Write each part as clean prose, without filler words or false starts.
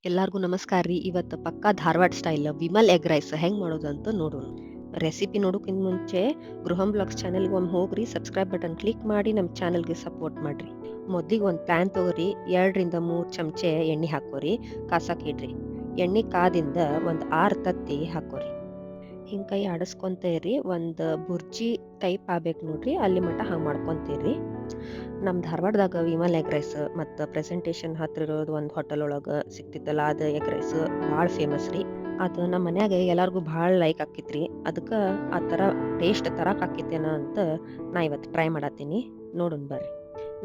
ಎಲ್ಲರಿಗೂ ನಮಸ್ಕಾರ ರೀ. ಇವತ್ತು ಪಕ್ಕಾ Dharwad style Vimal egg rice ಹೆಂಗೆ ಮಾಡೋದು ಅಂತ ನೋಡೋಣ. ರೆಸಿಪಿ ನೋಡೋಕ್ಕಿಂತ ಮುಂಚೆ ಗೃಹಂ ಬ್ಲಾಗ್ಸ್ ಚಾನೆಲ್ಗೆ ಒಮ್ಮೆ ಹೋಗ್ರಿ, ಸಬ್ಸ್ಕ್ರೈಬ್ ಬಟನ್ ಕ್ಲಿಕ್ ಮಾಡಿ ನಮ್ಮ ಚಾನಲ್ಗೆ ಸಪೋರ್ಟ್ ಮಾಡಿರಿ. ಮೊದಲಿಗೆ ಒಂದು ಪ್ಯಾನ್ ತೊಗೊರಿ, 2ರಿಂದ 3 ಚಮಚೆ ಎಣ್ಣೆ ಹಾಕೋರಿ, ಕಾಸಕ್ಕೆ ಇಡ್ರಿ. ಎಣ್ಣೆ ಕಾದಿಂದ ಒಂದು 6 ತತ್ತಿ ಹಾಕೋರಿ. ಹಿಂಗೆ ಕೈ ಆಡಿಸ್ಕೊಂತ ಇರ್ರಿ. ಒಂದು ಬುರ್ಜಿ ಟೈಪ್ ಆಗ್ಬೇಕು ನೋಡ್ರಿ, ಅಲ್ಲಿ ಮಟ್ಟ ಹಂಗೆ ಮಾಡ್ಕೊತೀರಿ. ನಮ್ಮ ಧಾರವಾಡದಾಗ ವಿಮಲ್ ಎಗ್ ರೈಸ್ ಮತ್ತು ಪ್ರೆಸೆಂಟೇಷನ್ ಹತ್ರ ಇರೋದು ಒಂದು ಹೋಟೆಲ್ ಒಳಗೆ ಸಿಗ್ತಿತ್ತಲ್ಲ, ಅದು ಎಗ್ ರೈಸ್ ಭಾಳ ಫೇಮಸ್ ರೀ. ಅದು ನಮ್ಮ ಮನ್ಯಾಗ ಎಲ್ಲರಿಗೂ ಭಾಳ ಲೈಕ್ ಆಕಿತ್ರಿ. ಅದಕ್ಕೆ ಆ ಥರ ಟೇಸ್ಟ್ ತರಕ್ಕೆ ಆಕಿತ್ತೇನ ಅಂತ ನಾ ಇವತ್ತು ಟ್ರೈ ಮಾಡತ್ತೀನಿ. ನೋಡೋಣ ಬರ್ರಿ.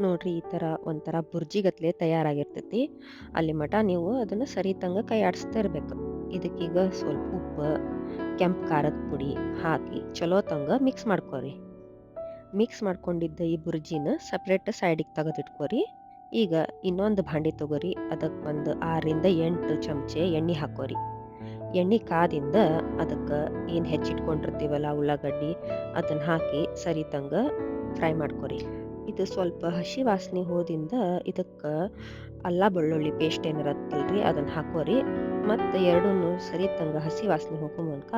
ನೋಡ್ರಿ, ಈ ಥರ ಒಂಥರ ಬುರ್ಜಿಗತ್ಲೆ ತಯಾರಾಗಿರ್ತೈತಿ. ಅಲ್ಲಿ ಮಟ ನೀವು ಅದನ್ನು ಸರಿತಂಗ ಕೈ ಆಡಿಸ್ತಾ ಇರಬೇಕು. ಇದಕ್ಕೀಗ ಸ್ವಲ್ಪ ಉಪ್ಪು, ಕೆಂಪು ಖಾರದ ಪುಡಿ ಹಾಕಿ ಚಲೋ ತಂಗ ಮಿಕ್ಸ್ ಮಾಡ್ಕೊರಿ. ಮಿಕ್ಸ್ ಮಾಡ್ಕೊಂಡಿದ್ದ ಈ ಬುರ್ಜಿನ ಸಪ್ರೇಟ್ ಸೈಡಿಗೆ ತೆಗೆದಿಟ್ಕೊರಿ. ಈಗ ಇನ್ನೊಂದು ಭಾಂಡಿ ತೊಗೊರಿ, ಅದಕ್ಕೆ ಒಂದು 6ರಿಂದ 8 ಚಮಚೆ ಎಣ್ಣೆ ಹಾಕೋರಿ. ಎಣ್ಣೆ ಕಾದಿಂದ ಅದಕ್ಕೆ ಏನು ಹೆಚ್ಚಿಟ್ಕೊಂಡಿರ್ತೀವಲ್ಲ ಉಳ್ಳಾಗಡ್ಡಿ, ಅದನ್ನು ಹಾಕಿ ಸರಿತಂಗ ಫ್ರೈ ಮಾಡ್ಕೊರಿ. ಇದು ಸ್ವಲ್ಪ ಹಸಿ ವಾಸನೆ ಹೋದಿಂದ ಇದಕ್ಕೆ ಅಲ್ಲ ಬೆಳ್ಳುಳ್ಳಿ ಪೇಸ್ಟ್ ಏನಿರತ್ತಲ್ರಿ ಅದನ್ನು ಹಾಕೋರಿ. ಮತ್ತು ಎರಡನ್ನೂ ಸರಿತಂಗ ಹಸಿ ವಾಸನೆ ಹೋಗೋ ಮೂಲಕ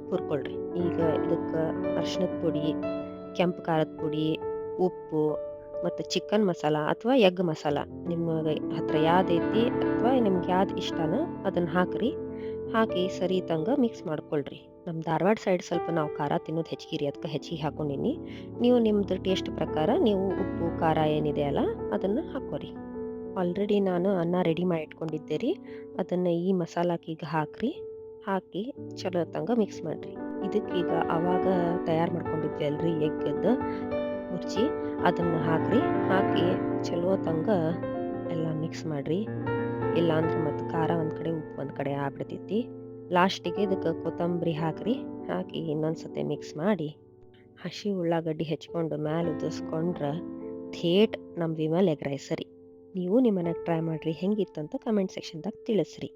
ಹುರ್ಕೊಳ್ರಿ. ಈಗ ಇದಕ್ಕೆ ಅರ್ಶಿಣದ ಪುಡಿ, ಕೆಂಪು ಖಾರದ ಪುಡಿ, ಉಪ್ಪು ಮತ್ತು ಚಿಕನ್ ಮಸಾಲ ಅಥವಾ ಎಗ್ ಮಸಾಲ ನಿಮ್ಮ ಹತ್ರ ಯಾವ್ದೈತಿ ಅಥವಾ ನಿಮ್ಗೆ ಯಾವ್ದು ಇಷ್ಟನೋ ಅದನ್ನು ಹಾಕ್ರಿ. ಹಾಕಿ ಸರಿತಂಗ ಮಿಕ್ಸ್ ಮಾಡ್ಕೊಳ್ರಿ. ನಮ್ಮ ಧಾರವಾಡ ಸೈಡ್ ಸ್ವಲ್ಪ ನಾವು ಖಾರ ತಿನ್ನೋದು ಹೆಚ್ಚಿಗೆ ರೀ, ಅದಕ್ಕೆ ಹೆಚ್ಚಿಗೆ ಹಾಕೊಂಡಿನಿ. ನೀವು ನಿಮ್ಮದು ಟೇಸ್ಟ್ ಪ್ರಕಾರ ನೀವು ಉಪ್ಪು ಖಾರ ಏನಿದೆ ಅಲ್ಲ ಅದನ್ನು ಹಾಕೋರಿ. ಆಲ್ರೆಡಿ ನಾನು ಅನ್ನ ರೆಡಿ ಮಾಡಿ ಇಟ್ಕೊಂಡಿದ್ದೆ ರೀ, ಅದನ್ನು ಈ ಮಸಾಲಕ್ಕೆ ಈಗ ಹಾಕ್ರಿ. ಹಾಕಿ ಚಲೋ ತಂಗ ಮಿಕ್ಸ್ ಮಾಡಿರಿ. ಇದಕ್ಕೀಗ ಆವಾಗ ತಯಾರು ಮಾಡ್ಕೊಂಡಿದ್ವಿ ಅಲ್ರಿ ಎಗ್ಗದ್ದು ಮುಚ್ಚಿ, ಅದನ್ನು ಹಾಕ್ರಿ. ಹಾಕಿ ಚಲೋ ತಂಗ ಎಲ್ಲ ಮಿಕ್ಸ್ ಮಾಡಿರಿ. ಇಲ್ಲಾಂದ್ರೆ ಮತ್ತು ಖಾರ ಒಂದು ಕಡೆ ಉಪ್ಪು ಒಂದು ಕಡೆ ಆಗ್ಬಿಡ್ತೈತಿ. ಲಾಸ್ಟಿಗೆ ಇದಕ್ಕೆ ಕೊತ್ತಂಬರಿ ಹಾಕ್ರಿ. ಹಾಕಿ ಇನ್ನೊಂದು ಸತಿ ಮಿಕ್ಸ್ ಮಾಡಿ ಹಸಿ ಉಳ್ಳಾಗಡ್ಡಿ ಹೆಚ್ಕೊಂಡು ಮ್ಯಾಲೆ ಉದಿಸ್ಕೊಂಡ್ರೆ ಥೇಟ್ ನಮ್ಮ ವಿಮಲ್ ಎಗ್ ರೈಸ್ ರೀ. ನೀವು ನಿಮ್ಮ ಮನೆಗೆ ಟ್ರೈ ಮಾಡಿರಿ, ಹೆಂಗಿತ್ತು ಅಂತ ಕಮೆಂಟ್ ಸೆಕ್ಷನ್ದಾಗ ತಿಳಿಸ್ರಿ.